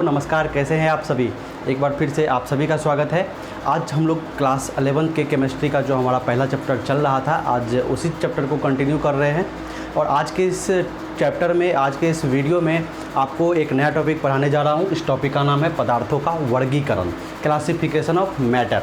नमस्कार, कैसे हैं आप सभी। एक बार फिर से आप सभी का स्वागत है। आज हम लोग क्लास 11 के केमिस्ट्री का जो हमारा पहला चैप्टर चल रहा था, आज उसी चैप्टर को कंटिन्यू कर रहे हैं। और आज के इस चैप्टर में, आज के इस वीडियो में आपको एक नया टॉपिक पढ़ाने जा रहा हूं। इस टॉपिक का नाम है पदार्थों का वर्गीकरण, क्लासिफिकेशन ऑफ मैटर।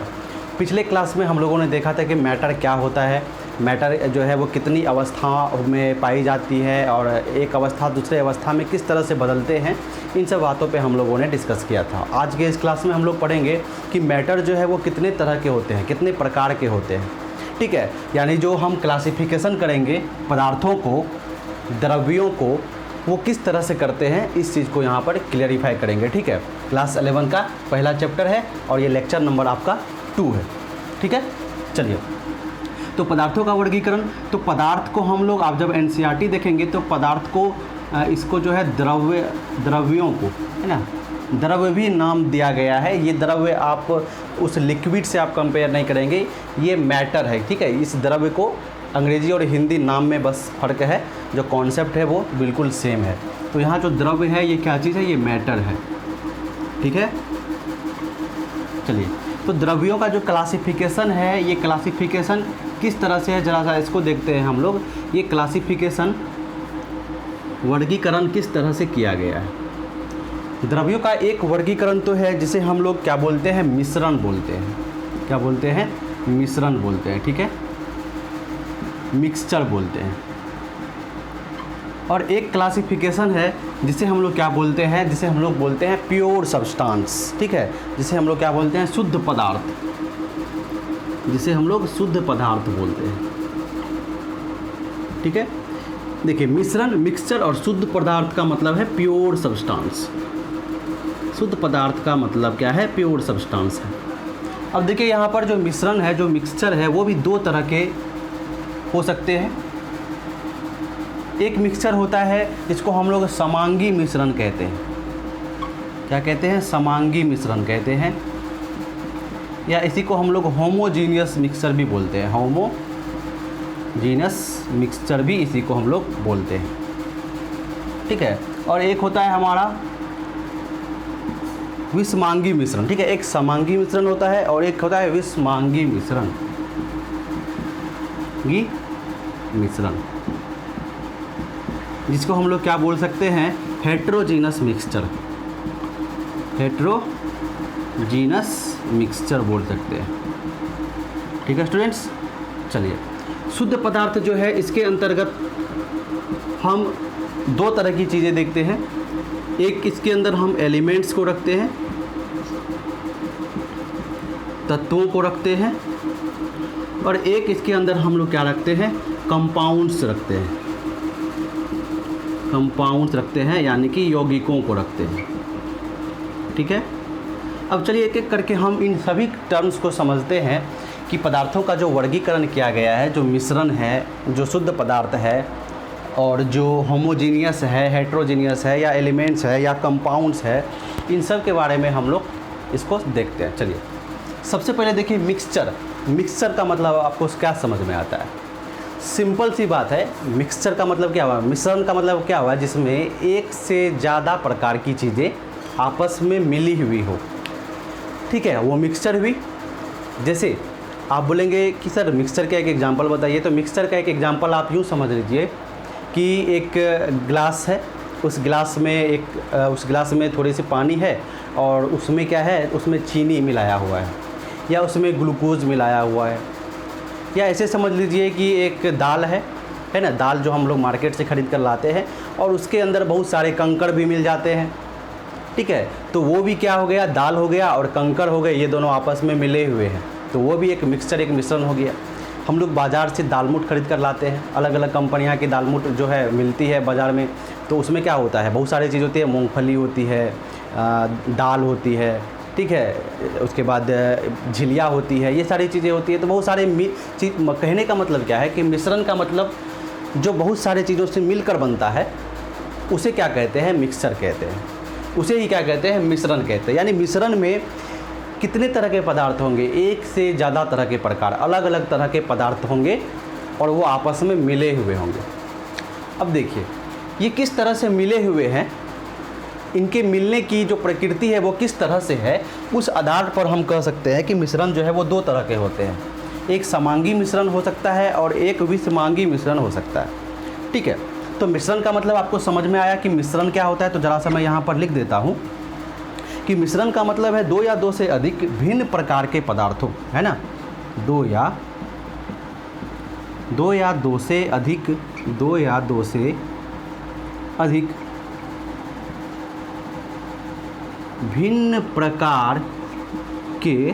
पिछले क्लास में हम लोगों ने देखा था कि मैटर क्या होता है, मैटर जो है वो कितनी अवस्था में पाई जाती है और एक अवस्था दूसरे अवस्था में किस तरह से बदलते हैं, इन सब बातों पे हम लोगों ने डिस्कस किया था। आज के इस क्लास में हम लोग पढ़ेंगे कि मैटर जो है वो कितने तरह के होते हैं, कितने प्रकार के होते हैं। ठीक है, यानी जो हम क्लासिफिकेशन करेंगे पदार्थों को, द्रव्यों को, वो किस तरह से करते हैं, इस चीज़ को यहाँ पर क्लियरिफाई करेंगे। ठीक है, क्लास 11 का पहला चैप्टर है और ये लेक्चर नंबर आपका 2 है। ठीक है, चलिए। तो पदार्थों का वर्गीकरण, तो पदार्थ को हम लोग, आप जब एनसीईआरटी देखेंगे तो पदार्थ को इसको जो है द्रव्यों को, है ना, द्रव्य भी नाम दिया गया है। ये द्रव्य आप उस लिक्विड से आप कंपेयर नहीं करेंगे, ये मैटर है। ठीक है, इस द्रव्य को अंग्रेजी और हिंदी नाम में बस फ़र्क है, जो कॉन्सेप्ट है वो बिल्कुल सेम है। तो यहाँ जो द्रव्य है ये क्या चीज़ है, ये मैटर है। ठीक है, चलिए। तो द्रव्यों का जो क्लासिफिकेशन है, ये क्लासिफिकेशन किस तरह से है, ज़रा सा इसको देखते हैं हम लोग। ये क्लासिफिकेशन, वर्गीकरण किस तरह से किया गया है। द्रव्यों का एक वर्गीकरण तो है जिसे हम लोग क्या बोलते हैं, मिश्रण बोलते हैं। क्या बोलते हैं, मिश्रण बोलते हैं। ठीक है, मिक्सचर बोलते हैं। और एक क्लासिफिकेशन है जिसे हम लोग क्या बोलते हैं, जिसे हम लोग बोलते हैं प्योर सब्सटेंस। ठीक है, जिसे हम लोग क्या बोलते हैं, शुद्ध पदार्थ, जिसे हम लोग शुद्ध पदार्थ बोलते हैं। ठीक है, देखिए, मिश्रण, मिक्सचर और शुद्ध पदार्थ का मतलब है प्योर सब्सटेंस। शुद्ध पदार्थ का मतलब क्या है, प्योर सब्सटेंस है। अब देखिए, यहाँ पर जो मिश्रण है, जो मिक्सचर है, वो भी दो तरह के हो सकते हैं। एक मिक्सचर होता है जिसको हम लोग समांगी मिश्रण कहते हैं। क्या कहते हैं, समांगी मिश्रण कहते हैं, या इसी को हम लोग होमोजीनियस मिक्सचर भी बोलते हैं। होमोजीनियस मिक्सचर भी इसी को हम लोग बोलते हैं। ठीक है, और एक होता है हमारा विषमांगी मिश्रण। ठीक है, एक समांगी मिश्रण होता है और एक होता है विषमांगी मिश्रण। मिश्रण जिसको हम लोग क्या बोल सकते हैं, हेट्रोजीनस मिक्सचर। हेट्रोजीनस मिक्सचर बोल सकते हैं। ठीक है स्टूडेंट्स, चलिए। शुद्ध पदार्थ जो है, इसके अंतर्गत हम दो तरह की चीज़ें देखते हैं। एक, इसके अंदर हम एलिमेंट्स को रखते हैं, तत्वों को रखते हैं, और एक इसके अंदर हम लोग क्या रखते हैं, कंपाउंड्स रखते हैं। कंपाउंड्स रखते हैं यानी कि यौगिकों को रखते हैं। ठीक है, अब चलिए एक एक करके हम इन सभी टर्म्स को समझते हैं कि पदार्थों का जो वर्गीकरण किया गया है, जो मिश्रण है, जो शुद्ध पदार्थ है, और जो होमोजीनियस है, हेट्रोजीनियस है, या एलिमेंट्स है, या कंपाउंड्स है, इन सब के बारे में हम लोग इसको देखते हैं। चलिए, सबसे पहले देखिए मिक्सचर। मिक्सचर का मतलब आपको क्या समझ में आता है, सिंपल सी बात है। मिक्सचर का मतलब क्या हुआ, मिश्रण का मतलब क्या हुआ, जिसमें एक से ज़्यादा प्रकार की चीज़ें आपस में मिली हुई हो। ठीक है, वो मिक्सचर हुई। जैसे आप बोलेंगे कि सर मिक्सचर का एक एग्जांपल बताइए, तो मिक्सचर का एक एग्जांपल आप यूँ समझ लीजिए कि एक ग्लास है, उस गिलास में थोड़ी सी पानी है और उसमें क्या है, उसमें चीनी मिलाया हुआ है, या उसमें ग्लूकोज मिलाया हुआ है, या ऐसे समझ लीजिए कि एक दाल है ना, दाल जो हम लोग मार्केट से ख़रीद कर लाते हैं और उसके अंदर बहुत सारे कंकड़ भी मिल जाते हैं। ठीक है, तो वो भी क्या हो गया, दाल हो गया, और कंकड़ हो गए, ये दोनों आपस में मिले हुए हैं, तो वो भी एक मिक्सचर, एक मिश्रण हो गया। हम लोग बाज़ार से दालमोट खरीद कर लाते हैं, अलग अलग कंपनियां की दालमोट जो है मिलती है बाज़ार में, तो उसमें क्या होता है, बहुत सारी चीज़ होती है, मूंगफली होती है, दाल होती है, ठीक है, उसके बाद झिलिया होती है, ये सारी चीज़ें होती है। तो बहुत सारे कहने का मतलब क्या है कि मिश्रण का मतलब जो बहुत सारे चीज़ों से मिलकर बनता है, उसे क्या कहते हैं, मिक्सचर कहते हैं। उसे ही क्या कहते हैं, मिश्रण कहते हैं। यानी मिश्रण में कितने तरह के पदार्थ होंगे, एक से ज़्यादा तरह के प्रकार, अलग अलग तरह के पदार्थ होंगे और वो आपस में मिले हुए होंगे। अब देखिए, ये किस तरह से मिले हुए हैं, इनके मिलने की जो प्रकृति है वो किस तरह से है, उस आधार पर हम कह सकते हैं कि मिश्रण जो है वो दो तरह के होते हैं। एक समांगी मिश्रण हो सकता है और एक विषमांगी मिश्रण हो सकता है। ठीक है, तो मिश्रण का मतलब आपको समझ में आया कि मिश्रण क्या होता है। तो ज़रा सा मैं यहाँ पर लिख देता हूँ कि मिश्रण का मतलब है दो या दो से अधिक भिन्न प्रकार के पदार्थों, है ना, दो या दो से अधिक भिन्न प्रकार के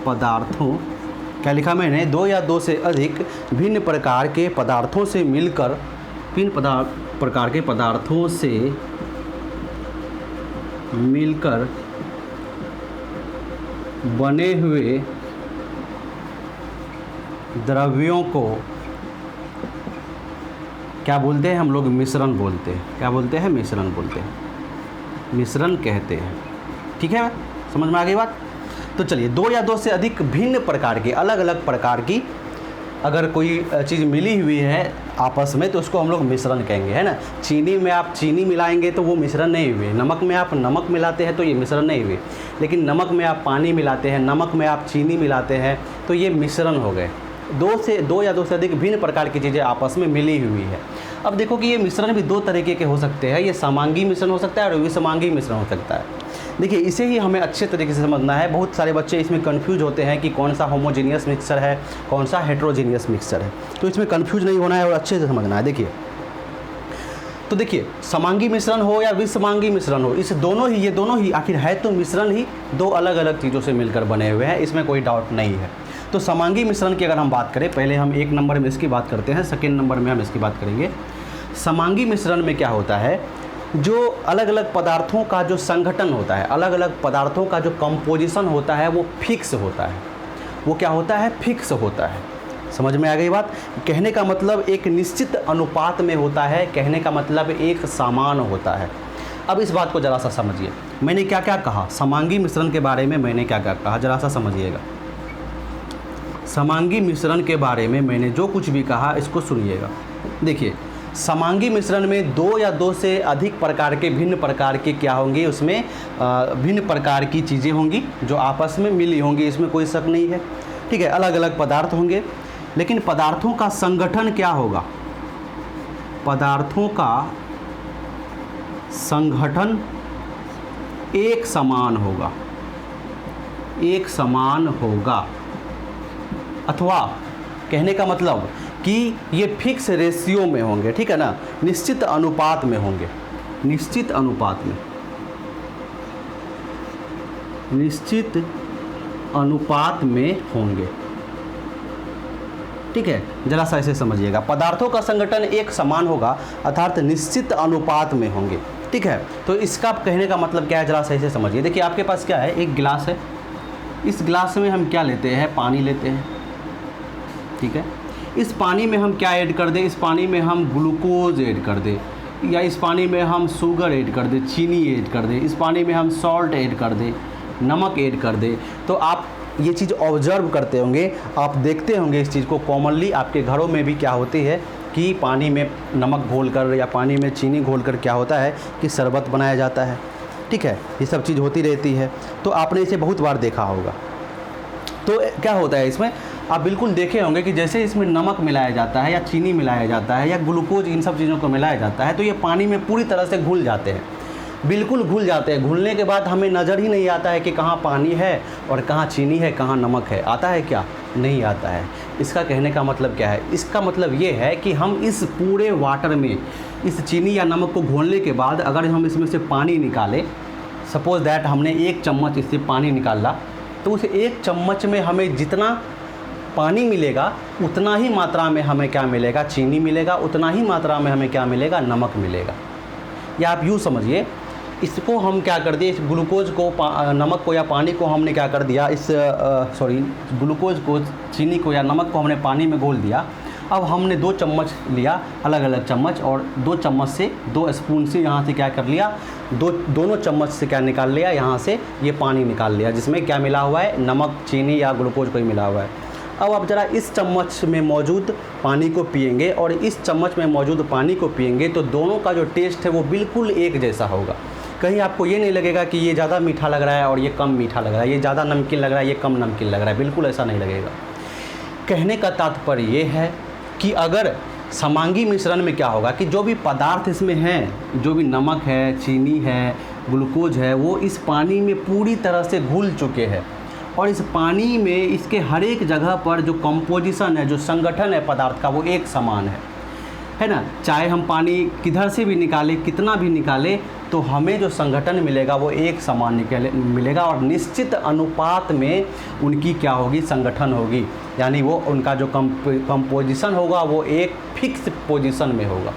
पदार्थों, क्या लिखा मैंने, दो या दो से अधिक भिन्न प्रकार के पदार्थों से मिलकर, प्रकार के पदार्थों से मिलकर बने हुए द्रव्यों को क्या बोलते हैं हम लोग, मिश्रण बोलते हैं। क्या बोलते हैं, मिश्रण बोलते हैं, मिश्रण कहते हैं। ठीक है, समझ में आ गई बात। तो चलिए, दो या दो से अधिक भिन्न प्रकार की, अलग अलग प्रकार की अगर कोई चीज़ मिली हुई है आपस में तो उसको हम लोग मिश्रण कहेंगे, है ना। चीनी में आप चीनी मिलाएंगे तो वो मिश्रण नहीं हुए, नमक में आप नमक मिलाते हैं तो ये मिश्रण नहीं हुए, लेकिन नमक में आप पानी मिलाते हैं, नमक में आप चीनी मिलाते हैं तो ये मिश्रण हो गए। दो या दो से अधिक भिन्न प्रकार की चीज़ें आपस में मिली हुई है। अब देखो कि ये मिश्रण भी दो तरीके के हो सकते हैं, ये समांगी मिश्रण हो सकता है और विषमांगी मिश्रण हो सकता है। देखिए, इसे ही हमें अच्छे तरीके से समझना है। बहुत सारे बच्चे इसमें कंफ्यूज होते हैं कि कौन सा होमोजीनियस मिक्सचर है, कौन सा हेट्रोजीनियस मिक्सचर है, तो इसमें कंफ्यूज नहीं होना है और अच्छे से समझना है। देखिए, तो देखिए, समांगी मिश्रण हो या विषमांगी मिश्रण हो, ये दोनों ही आखिर है तो मिश्रण ही, दो अलग अलग चीज़ों से मिलकर बने हुए हैं, इसमें कोई डाउट नहीं है। तो समांगी मिश्रण की अगर हम बात करें, पहले हम एक नंबर में इसकी बात करते हैं, सेकेंड नंबर में हम इसकी बात करेंगे। समांगी मिश्रण में क्या होता है, जो अलग अलग पदार्थों का जो संगठन होता है, अलग अलग पदार्थों का जो कंपोजिशन होता है वो फिक्स होता है। वो क्या होता है, फिक्स होता है। समझ में आ गई बात। कहने का मतलब एक निश्चित अनुपात में होता है, कहने का मतलब एक समान होता है। अब इस बात को ज़रा सा समझिए, मैंने क्या क्या कहा समांगी मिश्रण के बारे में, मैंने क्या क्या कहा ज़रा सा समझिएगा। समांगी मिश्रण के बारे में मैंने जो कुछ भी कहा इसको सुनिएगा। देखिए, समांगी मिश्रण में दो या दो से अधिक प्रकार के भिन्न प्रकार के क्या होंगे, उसमें भिन्न प्रकार की चीज़ें होंगी जो आपस में मिली होंगी, इसमें कोई शक नहीं है। ठीक है, अलग अलग पदार्थ होंगे, लेकिन पदार्थों का संगठन क्या होगा, पदार्थों का संगठन एक समान होगा, एक समान होगा, अथवा कहने का मतलब कि ये फिक्स रेशियो में होंगे। ठीक है ना, निश्चित अनुपात में होंगे, निश्चित अनुपात में, निश्चित अनुपात में होंगे। ठीक है, जरा सा ऐसे समझिएगा, पदार्थों का संगठन एक समान होगा अर्थात निश्चित अनुपात में होंगे। ठीक है, तो इसका कहने का मतलब क्या है, जरा सा ऐसे समझिए। देखिए, आपके पास क्या है, एक गिलास है, इस गिलास में हम क्या लेते हैं, पानी लेते हैं। ठीक है, इस पानी में हम क्या ऐड कर दें, इस पानी में हम ग्लूकोज ऐड कर दें, या इस पानी में हम शुगर ऐड कर दें, चीनी ऐड कर दें, इस पानी में हम सॉल्ट ऐड कर दें, नमक ऐड कर दें। तो आप ये चीज़ ऑब्जर्व करते होंगे, आप देखते होंगे इस चीज़ को कॉमनली आपके घरों में भी क्या होती है कि पानी में नमक घोलकर या पानी में चीनी घोलकर क्या होता है कि शरबत बनाया जाता है। ठीक है, ये सब चीज़ होती रहती है, तो आपने इसे बहुत बार देखा होगा। तो क्या होता है इसमें, आप बिल्कुल देखे होंगे कि जैसे इसमें नमक मिलाया जाता है या चीनी मिलाया जाता है या ग्लूकोज, इन सब चीज़ों को मिलाया जाता है तो ये पानी में पूरी तरह से घुल जाते हैं, बिल्कुल घुल जाते हैं। घुलने के बाद हमें नज़र ही नहीं आता है कि कहाँ पानी है और कहाँ चीनी है, कहाँ नमक है। आता है क्या, नहीं आता है। इसका कहने का मतलब क्या है, इसका मतलब ये है कि हम इस पूरे वाटर में इस चीनी या नमक को घोलने के बाद अगर हम इसमें से पानी निकालें, सपोज़ दैट हमने एक चम्मच इससे पानी निकाला, तो उस एक चम्मच में हमें जितना पानी मिलेगा उतना ही मात्रा में हमें क्या मिलेगा, चीनी मिलेगा, उतना ही मात्रा में हमें क्या मिलेगा, नमक मिलेगा। या आप यूँ समझिए, इसको हम क्या कर दिए, इस ग्लूकोज को, नमक को या पानी को हमने क्या कर दिया, ग्लूकोज को, चीनी को या नमक को हमने पानी में घोल दिया। अब हमने 2 चम्मच लिया, अलग अलग चम्मच, और 2 चम्मच से 2 स्पून से यहाँ से क्या कर लिया, दोनों चम्मच से क्या निकाल लिया, यहाँ से ये पानी निकाल लिया जिसमें क्या मिला हुआ है, नमक, चीनी या ग्लूकोज कोई मिला हुआ है। अब आप ज़रा इस चम्मच में मौजूद पानी को पिएंगे और इस चम्मच में मौजूद पानी को पिएंगे तो दोनों का जो टेस्ट है वो बिल्कुल एक जैसा होगा। कहीं आपको ये नहीं लगेगा कि ये ज़्यादा मीठा लग रहा है और ये कम मीठा लग रहा है, ये ज़्यादा नमकीन लग रहा है, ये कम नमकीन लग रहा है, बिल्कुल ऐसा नहीं लगेगा। कहने का तात्पर्य ये है कि अगर समांगी मिश्रण में क्या होगा कि जो भी पदार्थ इसमें हैं, जो भी नमक है, चीनी है, ग्लूकोज है, वो इस पानी में पूरी तरह से घुल चुके हैं और इस पानी में इसके हर एक जगह पर जो कंपोजिशन है, जो संगठन है पदार्थ का, वो एक समान है ना। चाहे हम पानी किधर से भी निकालें, कितना भी निकालें, तो हमें जो संगठन मिलेगा वो एक समान मिलेगा और निश्चित अनुपात में उनकी क्या होगी, संगठन होगी। यानी वो उनका जो कंपोजिशन होगा वो एक फिक्स पोजीशन में होगा,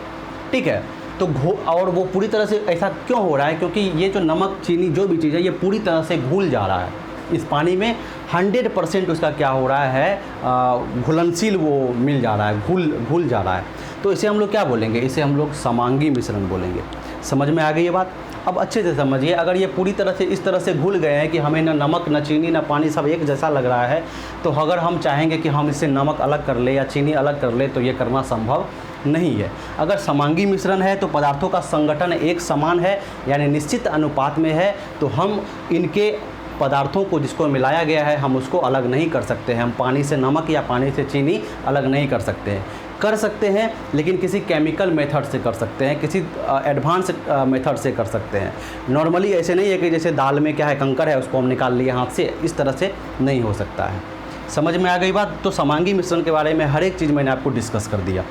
ठीक है। तो और वो पूरी तरह से ऐसा क्यों हो रहा है, क्योंकि ये जो नमक, चीनी, जो भी चीज़ है, ये पूरी तरह से घुल जा रहा है इस पानी में। 100% उसका क्या हो रहा है, घुलनशील वो मिल जा रहा है, घुल जा रहा है। तो इसे हम लोग क्या बोलेंगे, इसे हम लोग समांगी मिश्रण बोलेंगे। समझ में आ गई ये बात? अब अच्छे से समझिए, अगर ये पूरी तरह से इस तरह से घुल गए हैं कि हमें ना नमक, ना चीनी, ना पानी सब एक जैसा लग रहा है, तो अगर हम चाहेंगे कि हम इससे नमक अलग कर ले या चीनी अलग कर ले तो ये करना संभव नहीं है। अगर समांगी मिश्रण है तो पदार्थों का संगठन एक समान है, यानी निश्चित अनुपात में है, तो हम इनके पदार्थों को जिसको मिलाया गया है हम उसको अलग नहीं कर सकते हैं। हम पानी से नमक या पानी से चीनी अलग नहीं कर सकते हैं। कर सकते हैं लेकिन किसी केमिकल मेथड से कर सकते हैं, किसी एडवांस मेथड से कर सकते हैं। नॉर्मली ऐसे नहीं है कि जैसे दाल में क्या है, कंकर है, उसको हम निकाल लिए हाथ से, इस तरह से नहीं हो सकता है। समझ में आ गई बात? तो समांगी मिश्रण के बारे में हर एक चीज़ मैंने आपको डिस्कस कर दिया।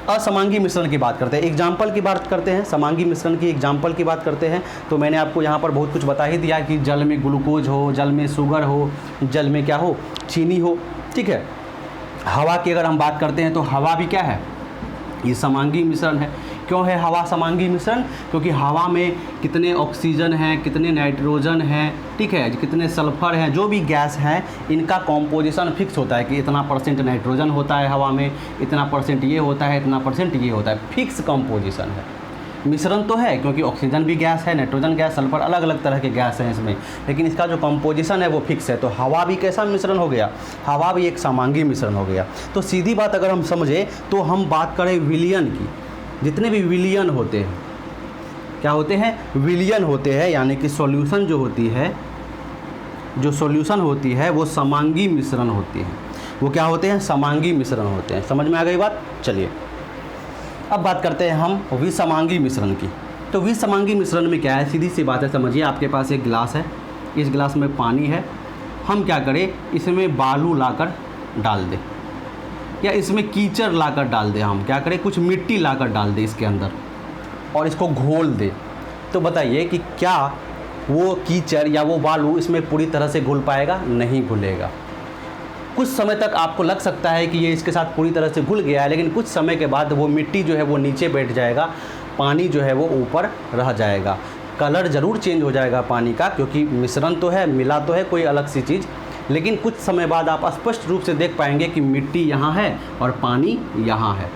असमांगी मिश्रण की बात करते हैं, एग्जाम्पल की बात करते हैं। समांगी मिश्रण की एग्जाम्पल की बात करते हैं तो मैंने आपको यहाँ पर बहुत कुछ बता ही दिया कि जल में ग्लूकोज हो, जल में शुगर हो, जल में क्या हो, चीनी हो, ठीक है। हवा की अगर हम बात करते हैं तो हवा भी क्या है, ये समांगी मिश्रण है। क्यों है हवा समांगी मिश्रण? क्योंकि हवा में कितने ऑक्सीजन हैं, कितने नाइट्रोजन हैं, ठीक है, कितने सल्फर हैं, जो भी गैस हैं, इनका कॉम्पोजिशन फिक्स होता है कि इतना % नाइट्रोजन होता है हवा में, इतना % ये होता है, इतना % ये होता है, फिक्स कॉम्पोजिशन है। मिश्रण तो है क्योंकि ऑक्सीजन भी गैस है, नाइट्रोजन गैस, सल्फर, अलग अलग तरह के गैस हैं इसमें, लेकिन इसका जो कंपोजिशन है वो फिक्स है। तो हवा भी कैसा मिश्रण हो गया, हवा भी एक समांगी मिश्रण हो गया। तो सीधी बात अगर हम समझें तो हम बात करें विलयन की, जितने भी विलयन होते हैं, क्या होते हैं, विलयन होते हैं, यानी कि सॉल्यूशन जो होती है, जो सॉल्यूशन होती है वो समांगी मिश्रण होती है। वो क्या होते हैं, समांगी मिश्रण होते हैं। समझ में आ गई बात? चलिए अब बात करते हैं हम विसमांगी मिश्रण की। तो विसमांगी मिश्रण में क्या है, सीधी सी बात है, समझिए। आपके पास एक गिलास है, इस गिलास में पानी है, हम क्या करें, इसमें बालू लाकर डाल दें या इसमें कीचड़ लाकर डाल दें। हम क्या करें, कुछ मिट्टी लाकर डाल दें इसके अंदर और इसको घोल दें। तो बताइए कि क्या वो कीचड़ या वो बालू इसमें पूरी तरह से घुल पाएगा? नहीं घुलेगा। कुछ समय तक आपको लग सकता है कि ये इसके साथ पूरी तरह से घुल गया है, लेकिन कुछ समय के बाद वो मिट्टी जो है वो नीचे बैठ जाएगा, पानी जो है वो ऊपर रह जाएगा। कलर ज़रूर चेंज हो जाएगा पानी का, क्योंकि मिश्रण तो है, मिला तो है कोई अलग सी चीज़, लेकिन कुछ समय बाद आप स्पष्ट रूप से देख पाएंगे कि मिट्टी यहाँ है और पानी यहाँ है।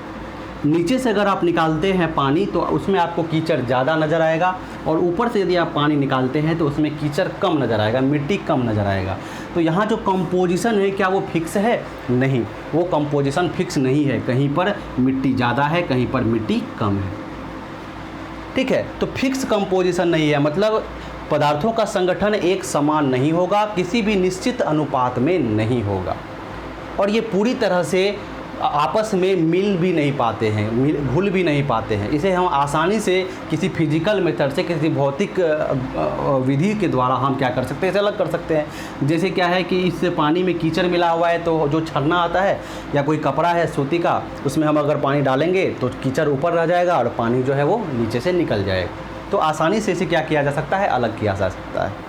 नीचे से अगर आप निकालते हैं पानी तो उसमें आपको कीचड़ ज़्यादा नज़र आएगा, और ऊपर से यदि आप पानी निकालते हैं तो उसमें कीचड़ कम नज़र आएगा, मिट्टी कम नज़र आएगा। तो यहाँ जो कंपोजिशन है क्या वो फिक्स है? नहीं, वो कंपोजिशन फिक्स नहीं है। कहीं पर मिट्टी ज़्यादा है, कहीं पर मिट्टी कम है, ठीक है। तो फिक्स कंपोजिशन नहीं है, मतलब पदार्थों का संगठन एक समान नहीं होगा, किसी भी निश्चित अनुपात में नहीं होगा, और ये पूरी तरह से आपस में मिल भी नहीं पाते हैं, घुल भी नहीं पाते हैं। इसे हम आसानी से किसी फिजिकल मेथड से, किसी भौतिक विधि के द्वारा हम क्या कर सकते हैं, इसे अलग कर सकते हैं। जैसे क्या है कि इस पानी में कीचड़ मिला हुआ है तो जो छन्ना आता है या कोई कपड़ा है सूती का, उसमें हम अगर पानी डालेंगे तो कीचड़ ऊपर रह जाएगा और पानी जो है वो नीचे से निकल जाएगा। तो आसानी से इसे क्या किया जा सकता है, अलग किया जा सकता है।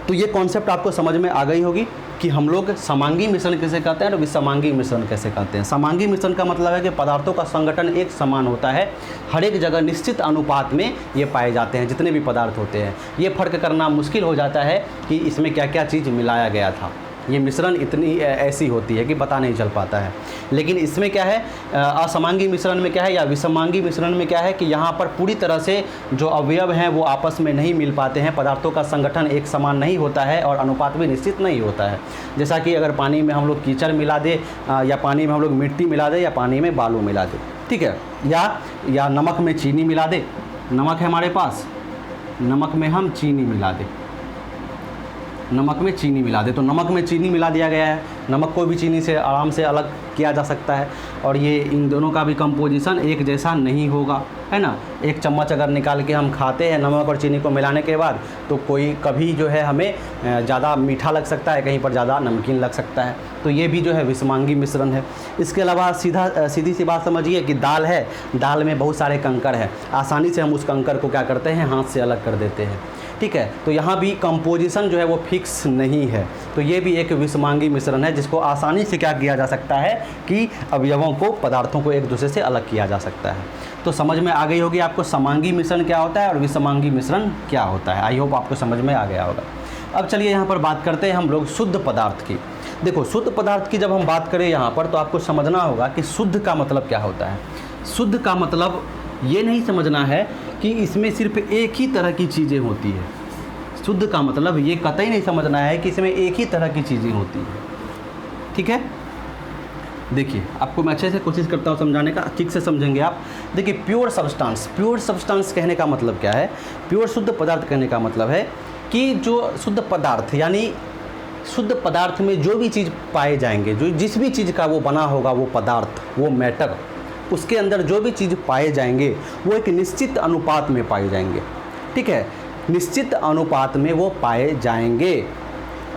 तो ये कॉन्सेप्ट आपको समझ में आ गई होगी कि हम लोग समांगी मिश्रण कैसे कहते हैं और विसमांगी मिश्रण कैसे कहते हैं। समांगी मिश्रण का मतलब है कि पदार्थों का संगठन एक समान होता है, हर एक जगह निश्चित अनुपात में ये पाए जाते हैं जितने भी पदार्थ होते हैं। ये फ़र्क करना मुश्किल हो जाता है कि इसमें क्या क्या चीज़ मिलाया गया था। ये मिश्रण इतनी ऐसी होती है कि पता नहीं चल पाता है। लेकिन इसमें क्या है, असमांगी मिश्रण में क्या है या विषमांगी मिश्रण में क्या है कि यहाँ पर पूरी तरह से जो अवयव हैं वो आपस में नहीं मिल पाते हैं, पदार्थों का संगठन एक समान नहीं होता है और अनुपात भी निश्चित नहीं होता है। जैसा कि अगर पानी में हम लोग कीचड़ मिला दे या पानी में हम लोग मिट्टी मिला दे या पानी में बालू मिला दे, ठीक है, या नमक में चीनी मिला दे, नमक है हमारे पास, नमक में हम चीनी मिला दें, नमक में चीनी मिला दे, तो नमक में चीनी मिला दिया गया है, नमक को भी चीनी से आराम से अलग किया जा सकता है और ये इन दोनों का भी कंपोजिशन एक जैसा नहीं होगा, है ना। एक चम्मच अगर निकाल के हम खाते हैं नमक और चीनी को मिलाने के बाद, तो कोई कभी जो है हमें ज़्यादा मीठा लग सकता है, कहीं पर ज़्यादा नमकीन लग सकता है, तो ये भी जो है विषमांगी मिश्रण है। इसके अलावा सीधी सी बात समझिए कि दाल है, दाल में बहुत सारे कंकड़ हैं, आसानी से हम उस कंकड़ को क्या करते हैं, हाथ से अलग कर देते हैं, ठीक है। तो यहाँ भी कंपोजिशन जो है वो फिक्स नहीं है, तो ये भी एक विषमांगी मिश्रण है जिसको आसानी से क्या किया जा सकता है कि अवयवों को, पदार्थों को एक दूसरे से अलग किया जा सकता है। तो समझ में आ गई होगी आपको समांगी मिश्रण क्या होता है और विषमांगी मिश्रण क्या होता है। आई होप आपको समझ में आ गया होगा। अब चलिए यहाँ पर बात करते हैं हम लोग शुद्ध पदार्थ की। देखो, शुद्ध पदार्थ की जब हम बात करें यहाँ पर, तो आपको समझना होगा कि शुद्ध का मतलब क्या होता है। शुद्ध का मतलब ये नहीं समझना है कि इसमें सिर्फ एक ही तरह की चीज़ें होती है। शुद्ध का मतलब ये कतई नहीं समझना है कि इसमें एक ही तरह की चीज़ें होती हैं, ठीक है। देखिए, आपको मैं अच्छे से कोशिश करता हूँ समझाने का, ठीक से समझेंगे आप। देखिए, प्योर सब्सटेंस कहने का मतलब क्या है, प्योर शुद्ध पदार्थ कहने का मतलब है कि जो शुद्ध पदार्थ, यानी शुद्ध पदार्थ में जो भी चीज़ पाए जाएंगे, जो जिस भी चीज़ का वो बना होगा वो पदार्थ, वो मैटर, उसके अंदर जो भी चीज़ पाए जाएंगे वो एक निश्चित अनुपात में पाए जाएंगे, ठीक है, निश्चित अनुपात में वो पाए जाएंगे।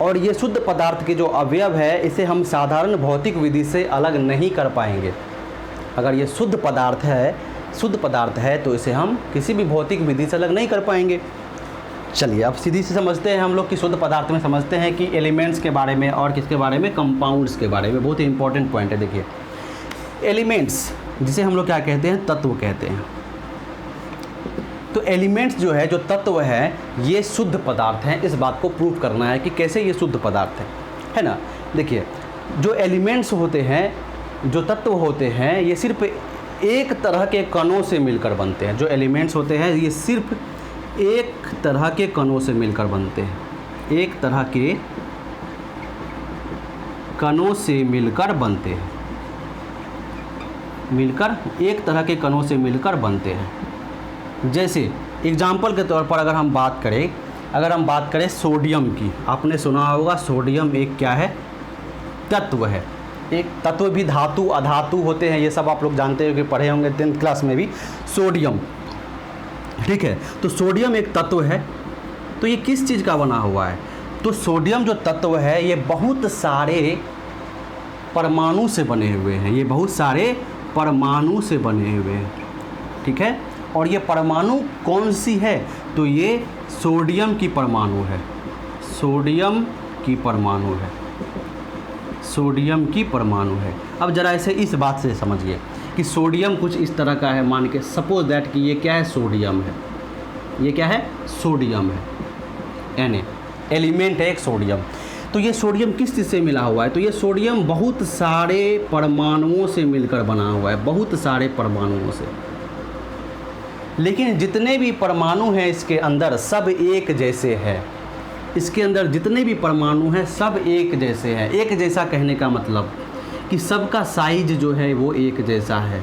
और ये शुद्ध पदार्थ के जो अवयव है, इसे हम साधारण भौतिक विधि से अलग नहीं कर पाएंगे। अगर ये शुद्ध पदार्थ है तो इसे हम किसी भी भौतिक विधि से अलग नहीं कर पाएंगे। चलिए अब सीधी से समझते हैं हम लोग कि शुद्ध पदार्थ में समझते हैं कि एलिमेंट्स के बारे में और किसके बारे में, कंपाउंड्स के बारे में। बहुत ही इंपॉर्टेंट पॉइंट है। देखिए, एलिमेंट्स जिसे हम लोग क्या कहते हैं, तत्व कहते हैं। तो एलिमेंट्स जो है, जो तत्व है, ये शुद्ध पदार्थ हैं। इस बात को प्रूव करना है कि कैसे ये शुद्ध पदार्थ है ना। देखिए, जो एलिमेंट्स होते हैं, जो तत्व होते हैं, ये सिर्फ एक तरह के कणों से मिलकर बनते हैं। जो एलिमेंट्स होते हैं ये सिर्फ एक तरह के कणों से मिलकर बनते हैं, एक तरह के कणों से मिलकर बनते हैं, एक तरह के कणों से मिलकर बनते हैं। जैसे एग्जाम्पल के तौर पर अगर हम बात करें सोडियम की, आपने सुना होगा सोडियम एक क्या है, तत्व है। एक तत्व भी धातु अधातु होते हैं, ये सब आप लोग जानते हो कि पढ़े होंगे 10th क्लास में भी, सोडियम, ठीक है। तो सोडियम एक तत्व है। तो ये किस चीज़ का बना हुआ है, तो सोडियम जो तत्व है ये बहुत सारे परमाणु से बने हुए हैं, ये बहुत सारे परमाणु से बने हुए हैं, ठीक है। और ये परमाणु कौन सी है, तो ये सोडियम की परमाणु है, सोडियम की परमाणु है, सोडियम की परमाणु है। अब ज़रा इसे इस बात से समझिए कि सोडियम कुछ इस तरह का है, मान के सपोज दैट कि ये क्या है, सोडियम है, ये क्या है, सोडियम है, यानी एलिमेंट है एक सोडियम। तो ये सोडियम किस चीज़ से मिला हुआ है, तो ये सोडियम बहुत सारे परमाणुओं से मिलकर बना हुआ है, बहुत सारे परमाणुओं से। लेकिन जितने भी परमाणु हैं इसके अंदर सब एक जैसे हैं, इसके अंदर जितने भी परमाणु हैं सब एक जैसे हैं। एक जैसा कहने का मतलब कि सबका साइज जो है वो एक जैसा है,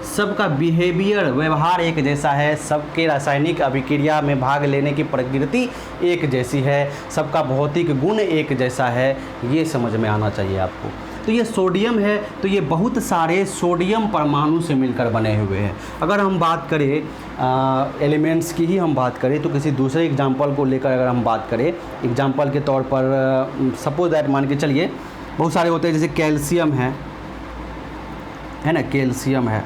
सबका बिहेवियर, व्यवहार एक जैसा है, सबके रासायनिक अभिक्रिया में भाग लेने की प्रकृति एक जैसी है, सबका भौतिक गुण एक जैसा है, ये समझ में आना चाहिए आपको। तो ये सोडियम है, तो ये बहुत सारे सोडियम परमाणु से मिलकर बने हुए हैं। अगर हम बात करें एलिमेंट्स की ही हम बात करें, तो किसी दूसरे एग्जाम्पल को लेकर अगर हम बात करें, एग्जाम्पल के तौर पर सपोज दैट मान के चलिए बहुत सारे होते हैं, जैसे कैल्शियम है ना, कैल्शियम है।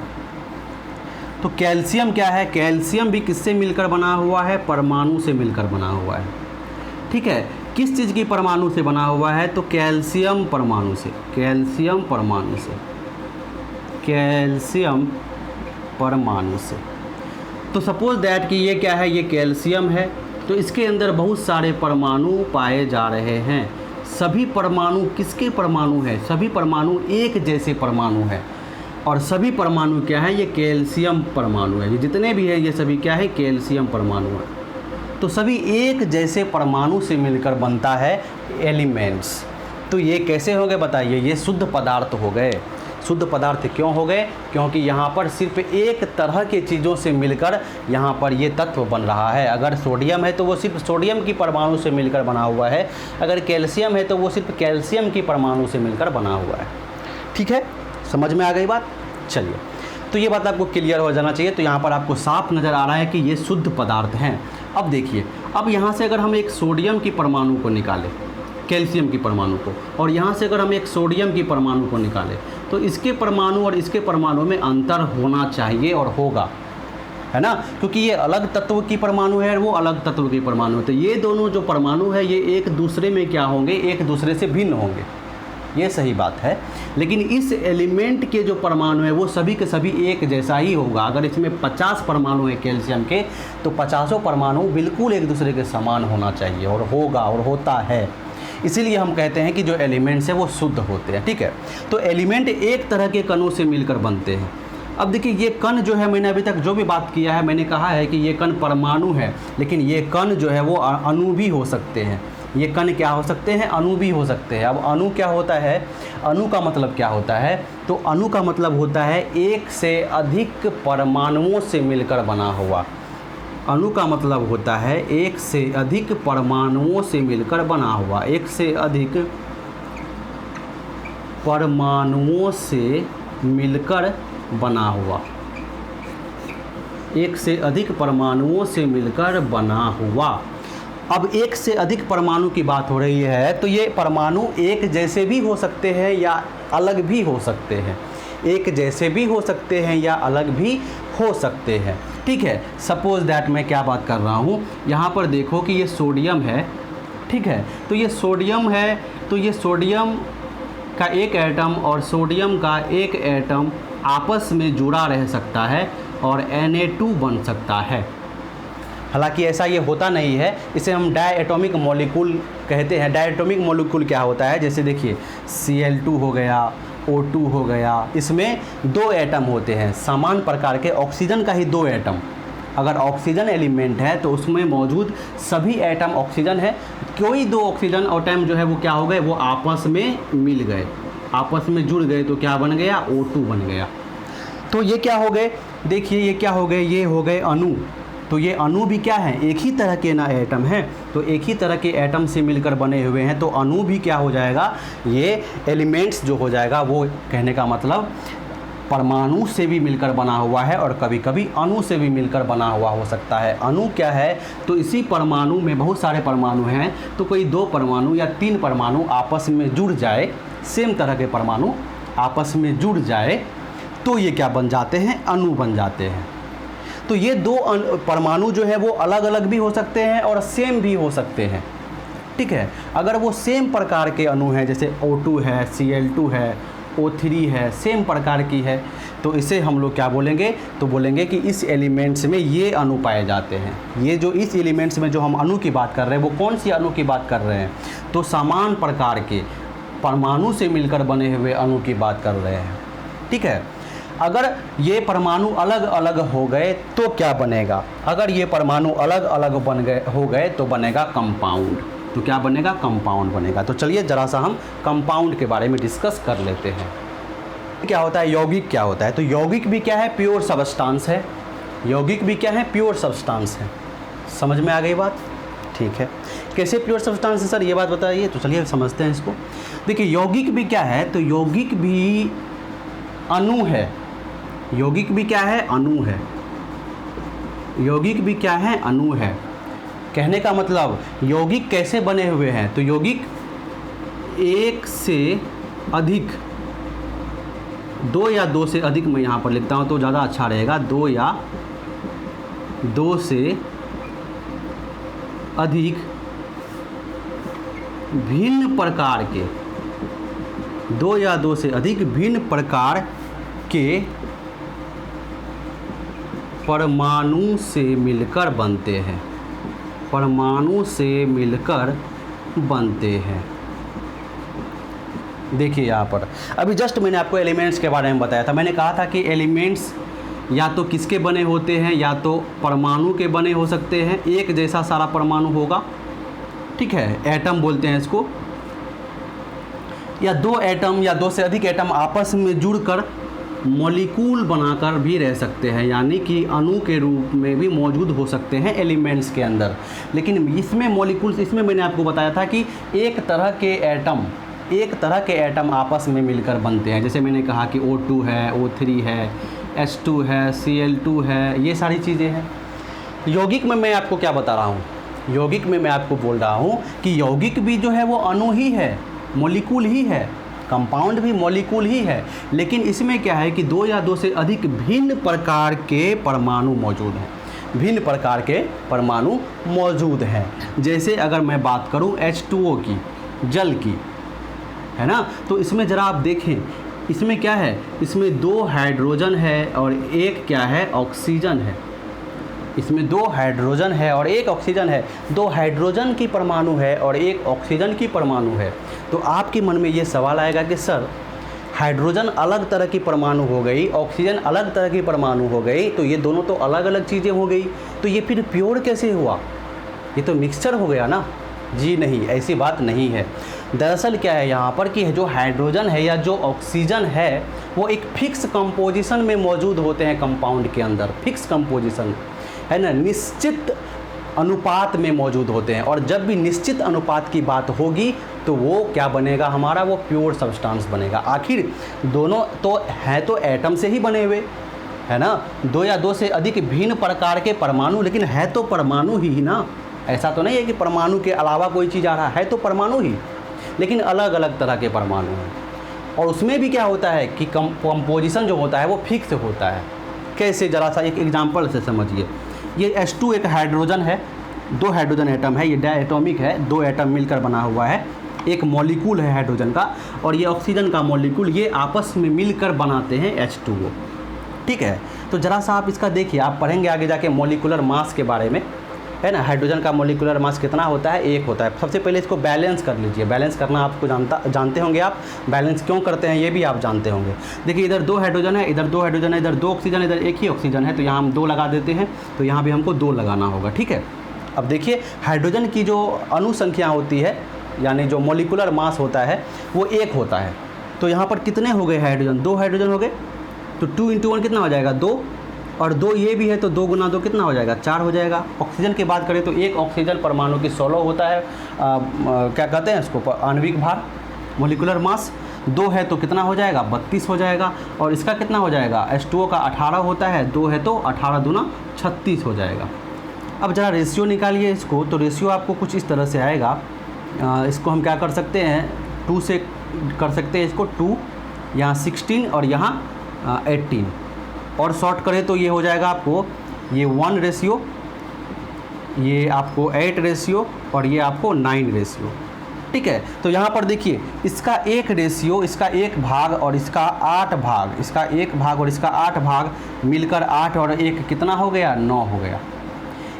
तो कैल्शियम क्या है, कैल्शियम भी किससे मिलकर बना हुआ है, परमाणु से मिलकर बना हुआ है, ठीक है। किस चीज़ की परमाणु से बना हुआ है, तो कैल्शियम परमाणु से, कैल्शियम परमाणु से, कैल्शियम परमाणु से। तो सपोज दैट कि ये क्या है, ये कैल्शियम है, तो इसके अंदर बहुत सारे परमाणु पाए जा रहे हैं, सभी परमाणु किसके परमाणु है? सभी परमाणु एक जैसे परमाणु है। और सभी परमाणु क्या है? ये कैल्शियम परमाणु है। ये जितने भी है ये सभी क्या है? कैल्शियम परमाणु है। तो सभी एक जैसे परमाणु से मिलकर बनता है एलिमेंट्स। तो ये कैसे हो गए बताइए? ये शुद्ध पदार्थ हो गए। शुद्ध पदार्थ क्यों हो गए? क्योंकि यहाँ पर सिर्फ एक तरह के चीज़ों से मिलकर यहाँ पर ये तत्व बन रहा है। अगर सोडियम है तो वो सिर्फ सोडियम की परमाणु से मिलकर बना हुआ है। अगर कैल्शियम है तो वो सिर्फ कैल्शियम की परमाणु से मिलकर बना हुआ है। ठीक है, समझ में आ गई बात? चलिए, तो ये बात आपको क्लियर हो जाना चाहिए। तो यहाँ पर आपको साफ नज़र आ रहा है कि ये शुद्ध पदार्थ हैं। अब देखिए, अब यहाँ से अगर हम एक सोडियम की परमाणु को निकालें, कैल्शियम की परमाणु को, और यहाँ से अगर हम एक सोडियम की परमाणु को निकालें, तो इसके परमाणु और इसके परमाणु में अंतर होना चाहिए और होगा, है ना? क्योंकि ये अलग तत्व की परमाणु है और वो अलग तत्व की परमाणु है। तो ये दोनों जो परमाणु है ये एक दूसरे में क्या होंगे? एक दूसरे से भिन्न होंगे। ये सही बात है। लेकिन इस एलिमेंट के जो परमाणु है वो सभी के सभी एक जैसा ही होगा। अगर इसमें 50 परमाणु है कैल्शियम के, तो 50 परमाणु बिल्कुल एक दूसरे के समान होना चाहिए, और होगा और होता है। इसीलिए हम कहते हैं कि जो एलिमेंट्स हैं वो शुद्ध होते हैं। ठीक है, तो एलिमेंट एक तरह के कणों से मिलकर बनते हैं। अब देखिए, ये कण जो है, मैंने अभी तक जो भी बात किया है, मैंने कहा है कि ये कण परमाणु है, लेकिन ये कण जो है वो अणु भी हो सकते हैं। ये कण क्या हो सकते हैं? अणु भी हो सकते हैं। अब अणु क्या होता है? अणु का मतलब क्या होता है? तो अणु का मतलब होता है एक से अधिक परमाणुओं से मिलकर बना हुआ। अणु का मतलब होता है एक से अधिक परमाणुओं से मिलकर बना हुआ। एक से अधिक परमाणुओं से मिलकर बना हुआ। एक से अधिक परमाणुओं से मिलकर बना हुआ। अब एक से अधिक परमाणु की बात हो रही है, तो ये परमाणु एक जैसे भी हो सकते हैं या अलग भी हो सकते हैं। एक जैसे भी हो सकते हैं या अलग भी हो सकते हैं। ठीक है, सपोज़ दैट मैं क्या बात कर रहा हूँ, यहाँ पर देखो कि ये सोडियम है। ठीक है, तो ये सोडियम है, तो ये सोडियम का एक एटम और सोडियम का एक एटम आपस में जुड़ा रह सकता है और Na2 बन सकता है। हालांकि ऐसा ये होता नहीं है, इसे हम डायएटॉमिक मॉलिक्यूल कहते हैं। डायएटॉमिक मॉलिक्यूल क्या होता है? जैसे देखिए, Cl2 हो गया, O2 हो गया, इसमें 2 एटम होते हैं समान प्रकार के। ऑक्सीजन का ही 2 एटम, अगर ऑक्सीजन एलिमेंट है तो उसमें मौजूद सभी एटम ऑक्सीजन है। कोई 2 ऑक्सीजन एटम जो है वो क्या हो गए? वो आपस में मिल गए, आपस में जुड़ गए, तो क्या बन गया? O2 बन गया। तो ये क्या हो गए? देखिए, ये क्या हो गए? ये हो गए अणु। तो ये अणु भी क्या है? एक ही तरह के ना एटम हैं, तो एक ही तरह के एटम से मिलकर बने हुए हैं, तो अणु भी क्या हो जाएगा? ये एलिमेंट्स जो हो जाएगा, वो कहने का मतलब परमाणु से भी मिलकर बना हुआ है और कभी कभी अणु से भी मिलकर बना हुआ हो सकता है। अणु क्या है? तो इसी परमाणु में बहुत सारे परमाणु हैं, तो कोई 2 परमाणु या 3 परमाणु आपस में जुड़ जाए, सेम तरह के परमाणु आपस में जुड़ जाए, तो ये क्या बन जाते हैं? अणु बन जाते हैं। तो ये 2 परमाणु जो है वो अलग अलग भी हो सकते हैं और सेम भी हो सकते हैं। ठीक है, अगर वो सेम प्रकार के अणु हैं, जैसे O2 है, Cl2 है, O3 है, सेम प्रकार की है, तो इसे हम लोग क्या बोलेंगे? तो बोलेंगे कि इस एलिमेंट्स में ये अणु पाए जाते हैं। ये जो इस एलिमेंट्स में जो हम अणु की बात कर रहे हैं, वो कौन सी अणु की बात कर रहे हैं? तो समान प्रकार के परमाणु से मिलकर बने हुए अणु की बात कर रहे हैं। ठीक है, अगर ये परमाणु अलग अलग हो गए तो क्या बनेगा? अगर ये परमाणु अलग अलग हो गए तो बनेगा कंपाउंड। तो क्या बनेगा? कंपाउंड बनेगा। तो चलिए ज़रा सा हम कंपाउंड के बारे में डिस्कस कर लेते हैं। क्या होता है? यौगिक क्या होता है? तो यौगिक भी क्या है? प्योर सब्सटेंस है। यौगिक भी क्या है? प्योर सब्सटेंस है। समझ में आ गई बात? ठीक है, कैसे प्योर सब्सटेंस है सर, ये बात बताइए। तो चलिए समझते हैं इसको। देखिए, यौगिक भी क्या है? तो यौगिक भी अणु है। यौगिक भी क्या है? अणु है। यौगिक भी क्या है? अणु है। कहने का मतलब यौगिक कैसे बने हुए हैं? तो यौगिक एक से अधिक, 2 या 2 से अधिक, मैं यहाँ पर लिखता हूँ तो ज़्यादा अच्छा रहेगा, 2 या 2 से अधिक भिन्न प्रकार के, 2 या 2 से अधिक भिन्न प्रकार के परमाणु से मिलकर बनते हैं। परमाणु से मिलकर बनते हैं। देखिए यहाँ पर अभी जस्ट मैंने आपको एलिमेंट्स के बारे में बताया था। मैंने कहा था कि एलिमेंट्स या तो किसके बने होते हैं, या तो परमाणु के बने हो सकते हैं, एक जैसा सारा परमाणु होगा, ठीक है, एटम बोलते हैं इसको, या दो एटम या दो से अधिक एटम आपस में जुड़कर मॉलिक्यूल बनाकर भी रह सकते हैं, यानी कि अणु के रूप में भी मौजूद हो सकते हैं एलिमेंट्स के अंदर। लेकिन इसमें मॉलिक्यूल्स, इसमें मैंने आपको बताया था कि एक तरह के एटम आपस में मिलकर बनते हैं। जैसे मैंने कहा कि O2 है, O3 है, H2 है, Cl2 है, ये सारी चीज़ें हैं। यौगिक में मैं आपको क्या बता रहा हूँ, यौगिक में मैं आपको बोल रहा हूँ कि यौगिक भी जो है वो अणु ही है, मॉलिक्यूल ही है, कंपाउंड भी मॉलिक्यूल ही है। लेकिन इसमें क्या है कि दो या दो से अधिक भिन्न प्रकार के परमाणु मौजूद हैं, भिन्न प्रकार के परमाणु मौजूद हैं। जैसे अगर मैं बात करूं H2O की, जल की, है ना, तो इसमें ज़रा आप देखें, इसमें क्या है, इसमें 2 हाइड्रोजन है और एक क्या है, ऑक्सीजन है। इसमें 2 हाइड्रोजन है और एक ऑक्सीजन है, 2 हाइड्रोजन की परमाणु है और एक ऑक्सीजन की परमाणु है। तो आपके मन में ये सवाल आएगा कि सर हाइड्रोजन अलग तरह की परमाणु हो गई, ऑक्सीजन अलग तरह की परमाणु हो गई, तो ये दोनों तो अलग अलग चीज़ें हो गई, तो ये फिर प्योर कैसे हुआ, ये तो मिक्सचर हो गया ना। जी नहीं, ऐसी बात नहीं है। दरअसल क्या है यहाँ पर कि जो हाइड्रोजन है या जो ऑक्सीजन है वो एक फिक्स कंपोजिशन में मौजूद होते हैं कंपाउंड के अंदर, फिक्स कंपोजिशन है ना, निश्चित अनुपात में मौजूद होते हैं। और जब भी निश्चित अनुपात की बात होगी तो वो क्या बनेगा हमारा, वो प्योर सब्सटेंस बनेगा। आखिर दोनों तो हैं तो एटम से ही बने हुए, है ना, 2 या 2 से अधिक भिन्न प्रकार के परमाणु, लेकिन है तो परमाणु ही ना। ऐसा तो नहीं है कि परमाणु के अलावा कोई चीज़ आ रहा है, तो परमाणु ही, लेकिन अलग अलग तरह के परमाणु हैं। और उसमें भी क्या होता है कि कंपोजिशन जो होता है वो फिक्स होता है। कैसे, ज़रा सा एक एग्जांपल से समझिए। ये H2 एक हाइड्रोजन है, 2 हाइड्रोजन एटम है, ये डायटोमिक है, 2 एटम मिलकर बना हुआ है, एक मॉलिक्यूल है हाइड्रोजन का, और ये ऑक्सीजन का मॉलिक्यूल, ये आपस में मिलकर बनाते हैं H2O, ठीक है। तो ज़रा सा आप इसका देखिए, आप पढ़ेंगे आगे जाके मॉलिक्यूलर मास के बारे में, है ना। हाइड्रोजन का मॉलिक्यूलर मास कितना होता है, 1 होता है। सबसे पहले इसको बैलेंस कर लीजिए, बैलेंस करना आपको जानते होंगे आप, बैलेंस क्यों करते हैं ये भी आप जानते होंगे। देखिए इधर 2 हाइड्रोजन है, इधर 2 हाइड्रोजन है, इधर 2 ऑक्सीजन, इधर एक ही ऑक्सीजन है, तो यहाँ हम 2 लगा देते हैं, तो यहाँ भी हमको 2 लगाना होगा, ठीक है। अब देखिए हाइड्रोजन की जो अणु संख्या होती है, यानी जो मॉलिक्यूलर मास होता है वो 1 होता है। तो यहाँ पर कितने हो गए हाइड्रोजन, 2 हाइड्रोजन हो गए, तो 2 × 1 कितना हो जाएगा, 2, और 2 ये भी है तो 2 × 2 कितना हो जाएगा, 4 हो जाएगा। ऑक्सीजन की बात करें तो एक ऑक्सीजन परमाणु की 16 होता है, क्या कहते हैं इसको, आणविक भार, मॉलिक्यूलर मास। 2 है तो कितना हो जाएगा, 32 हो जाएगा। और इसका कितना हो जाएगा, H2O का 18 होता है, 2 है तो 18 दूना 36 हो जाएगा। अब ज़रा रेशियो निकालिए इसको, तो रेशियो आपको कुछ इस तरह से आएगा। इसको हम क्या कर सकते हैं, 2 से कर सकते हैं इसको, 2, यहाँ 16 और यहाँ 18, और शॉर्ट करें तो ये हो जाएगा आपको, ये 1 रेशियो, ये आपको 8 रेशियो, और ये आपको 9 रेशियो, ठीक है। तो यहाँ पर देखिए इसका 1 रेशियो, इसका 1 भाग और इसका 8 भाग, इसका 1 भाग और इसका 8 भाग मिलकर 8 और 1 कितना हो गया, 9 हो गया।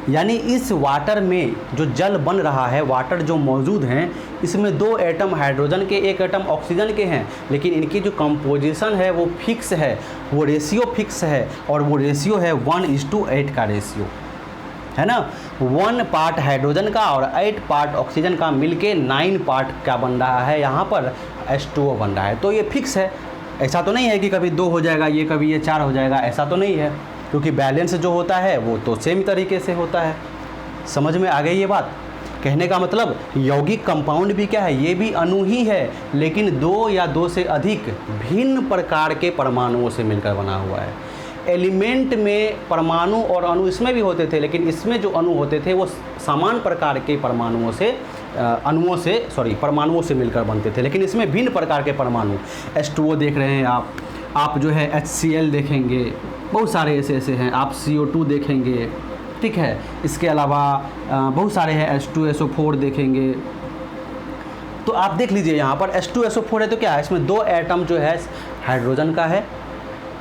यानी इस वाटर में जो जल बन रहा है, वाटर जो मौजूद हैं, इसमें 2 एटम हाइड्रोजन के, 1 एटम ऑक्सीजन के हैं, लेकिन इनकी जो कंपोजिशन है वो फिक्स है, वो रेशियो फिक्स है, और वो रेशियो है 1:8 का रेशियो, है ना। 1 पार्ट हाइड्रोजन का और 8 पार्ट ऑक्सीजन का मिलके 9 पार्ट क्या बन रहा है, यहाँ पर H2O बन रहा है। तो ये फिक्स है, ऐसा तो नहीं है कि कभी 2 हो जाएगा ये, कभी ये 4 हो जाएगा, ऐसा तो नहीं है, क्योंकि बैलेंस जो होता है वो तो सेम तरीके से होता है। समझ में आ गई ये बात। कहने का मतलब यौगिक कंपाउंड भी क्या है, ये भी अणु ही है, लेकिन 2 या 2 से अधिक भिन्न प्रकार के परमाणुओं से मिलकर बना हुआ है। एलिमेंट में परमाणु और अणु इसमें भी होते थे, लेकिन इसमें जो अणु होते थे वो समान प्रकार के परमाणुओं से, परमाणुओं से मिलकर बनते थे, लेकिन इसमें भिन्न प्रकार के परमाणु, H2O देख रहे हैं आप जो है HCl देखेंगे, बहुत सारे ऐसे हैं, आप CO2 देखेंगे, ठीक है। इसके अलावा बहुत सारे हैं, H2SO4 देखेंगे। तो आप देख लीजिए यहाँ पर H2SO4 है तो क्या है, इसमें 2 एटम जो है हाइड्रोजन का है,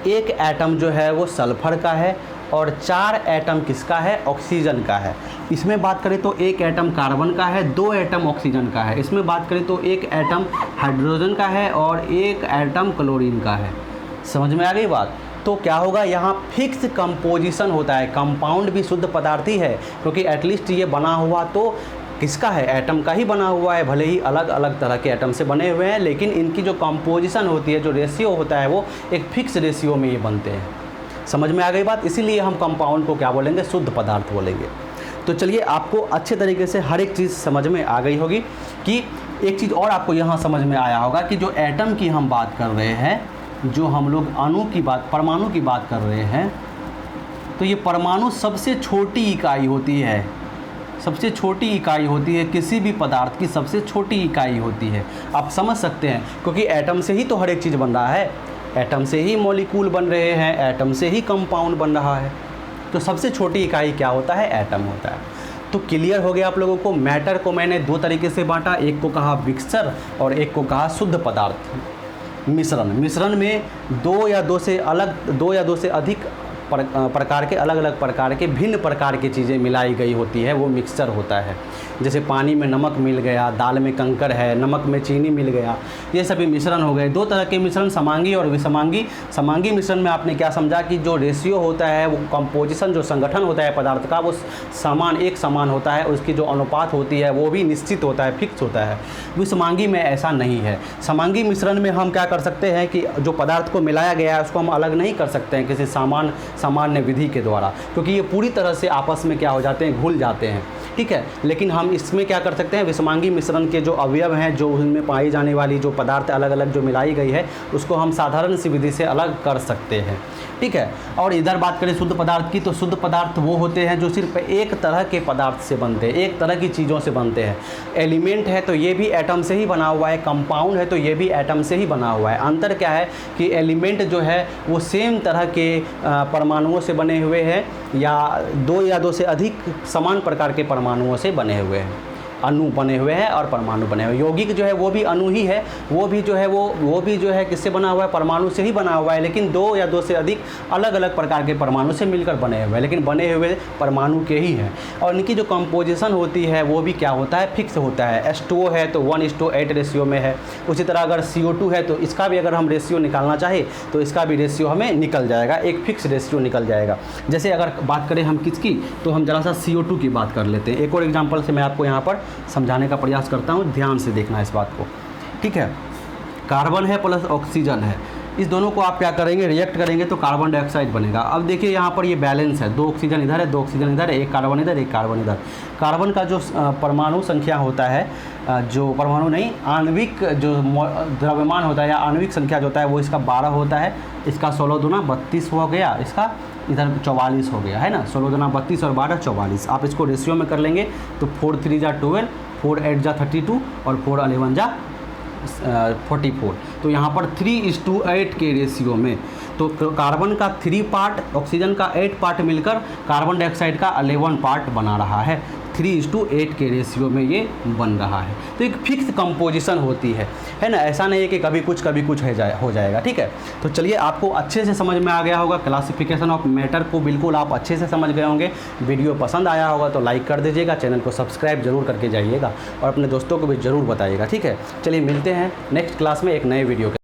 1 एटम जो है वो सल्फर का है, और 4 एटम किसका है, ऑक्सीजन का है। इसमें बात करें तो 1 एटम कार्बन का है, 2 एटम ऑक्सीजन का है। इसमें बात करें तो 1 एटम हाइड्रोजन का है और 1 एटम क्लोरीन का है। समझ में आ गई बात। तो क्या होगा, यहाँ फिक्स कंपोजिशन होता है। कंपाउंड भी शुद्ध पदार्थ ही है, क्योंकि एटलीस्ट ये बना हुआ तो किसका है, एटम का ही बना हुआ है। भले ही अलग अलग तरह के एटम से बने हुए हैं, लेकिन इनकी जो कंपोजिशन होती है, जो रेशियो होता है, वो एक फिक्स रेशियो में ये बनते हैं। समझ में आ गई बात। इसीलिए हम कंपाउंड को क्या बोलेंगे, शुद्ध पदार्थ बोलेंगे। तो चलिए, आपको अच्छे तरीके से हर एक चीज़ समझ में आ गई होगी। कि एक चीज़ और आपको यहाँ समझ में आया होगा कि जो एटम की हम बात कर रहे हैं, जो हम लोग अणु की बात, परमाणु की बात कर रहे हैं, तो ये परमाणु सबसे छोटी इकाई होती है। सबसे छोटी इकाई होती है, किसी भी पदार्थ की सबसे छोटी इकाई होती है। आप समझ सकते हैं, क्योंकि एटम से ही तो हर एक चीज़ बन रहा है। एटम से ही मॉलिक्यूल बन रहे हैं, एटम से ही कंपाउंड बन रहा है। तो सबसे छोटी इकाई क्या होता है, एटम होता है। तो क्लियर हो गया आप लोगों को। मैटर को मैंने 2 तरीके से बांटा, एक को कहा मिक्सचर और एक को कहा शुद्ध पदार्थ। मिश्रण में 2 या 2 से अधिक प्रकार के, अलग अलग प्रकार के, भिन्न प्रकार की चीज़ें मिलाई गई होती है, वो मिक्सचर होता है। जैसे पानी में नमक मिल गया, दाल में कंकर है, नमक में चीनी मिल गया, ये सभी मिश्रण हो गए। 2 तरह के मिश्रण, समांगी और विसमांगी। समांगी मिश्रण में आपने क्या समझा कि जो रेशियो होता है, वो कंपोजिशन, जो संगठन होता है पदार्थ का, वो एक समान होता है। उसकी जो अनुपात होती है वो भी निश्चित होता है, फिक्स होता है। विसमांगी में ऐसा नहीं है। समांगी मिश्रण में हम क्या कर सकते हैं कि जो पदार्थ को मिलाया गया है उसको हम अलग नहीं कर सकते हैं किसी सामान्य विधि के द्वारा, क्योंकि ये पूरी तरह से आपस में क्या हो जाते हैं, घुल जाते हैं। ठीक है। लेकिन हम इसमें क्या कर सकते हैं, विसमांगी मिश्रण के जो अवयव हैं, जो उनमें पाई जाने वाली जो पदार्थ अलग अलग जो मिलाई गई है, उसको हम साधारण सी विधि से अलग कर सकते हैं। ठीक है। और इधर बात करें शुद्ध पदार्थ की, तो शुद्ध पदार्थ वो होते हैं जो सिर्फ एक तरह के पदार्थ से बनते हैं, एक तरह की चीज़ों से बनते हैं। एलिमेंट है तो ये भी एटम से ही बना हुआ है, कंपाउंड है तो ये भी एटम से ही बना हुआ है। अंतर क्या है कि एलिमेंट जो है वो सेम तरह के परमाणुओं से बने हुए हैं, या 2 या 2 से अधिक समान प्रकार के परमाणुओं से बने हुए हैं। अणु बने हुए हैं और परमाणु बने हुए हैं। यौगिक जो है वो भी अणु ही है, वो भी जो है किससे बना हुआ है, परमाणु से ही बना हुआ है, लेकिन 2 या 2 से अधिक अलग अलग प्रकार के परमाणु से मिलकर बने हुए हैं, लेकिन बने हुए परमाणु के ही हैं। और इनकी जो कंपोजिशन होती है वो भी क्या होता है, फिक्स होता है। H2O है तो 1:8 रेशियो में है। उसी तरह अगर CO2 है तो इसका भी अगर हम रेशियो निकालना चाहे तो इसका भी रेशियो हमें निकल जाएगा, एक फिक्स रेशियो निकल जाएगा। जैसे अगर बात करें हम किसकी, तो हम ज़रा सा CO2 की बात कर लेते हैं। एक और एग्जाम्पल से मैं आपको यहाँ पर समझाने का प्रयास करता हूँ, ध्यान से देखना इस बात को। ठीक है। कार्बन है प्लस ऑक्सीजन है, इस दोनों को आप क्या करेंगे, रिएक्ट करेंगे तो कार्बन डाइऑक्साइड बनेगा। अब देखिए यहाँ पर ये बैलेंस है, 2 ऑक्सीजन इधर है, 2 ऑक्सीजन इधर है, 1 कार्बन इधर, 1 कार्बन इधर। कार्बन का जो परमाणु संख्या होता है, जो परमाणु नहीं, आणविक जो द्रव्यमान होता है या आणविक संख्या जो होता है वो इसका 12 होता है। इसका 16 दूना 32 हो गया, इसका इधर 44 हो गया है ना। 16 दूना 32 और 12 44। आप इसको रेशियो में कर लेंगे तो 4 3 जा 12, 4 8 जा 32 और 4 11 जा 44। तो यहाँ पर 3:8 के रेशियो में, तो कार्बन का 3 पार्ट, ऑक्सीजन का 8 पार्ट मिलकर कार्बन डाइऑक्साइड का 11 पार्ट बना रहा है। 3:8 के रेशियो में ये बन रहा है। तो एक फिक्स कंपोजिशन होती है ना। ऐसा नहीं है कि कभी कुछ हो जाएगा। ठीक है। तो चलिए, आपको अच्छे से समझ में आ गया होगा। क्लासिफिकेशन ऑफ मैटर को बिल्कुल आप अच्छे से समझ गए होंगे। वीडियो पसंद आया होगा तो लाइक कर दीजिएगा, चैनल को सब्सक्राइब जरूर करके जाइएगा और अपने दोस्तों को भी ज़रूर बताइएगा। ठीक है। चलिए, मिलते हैं नेक्स्ट क्लास में एक नए वीडियो के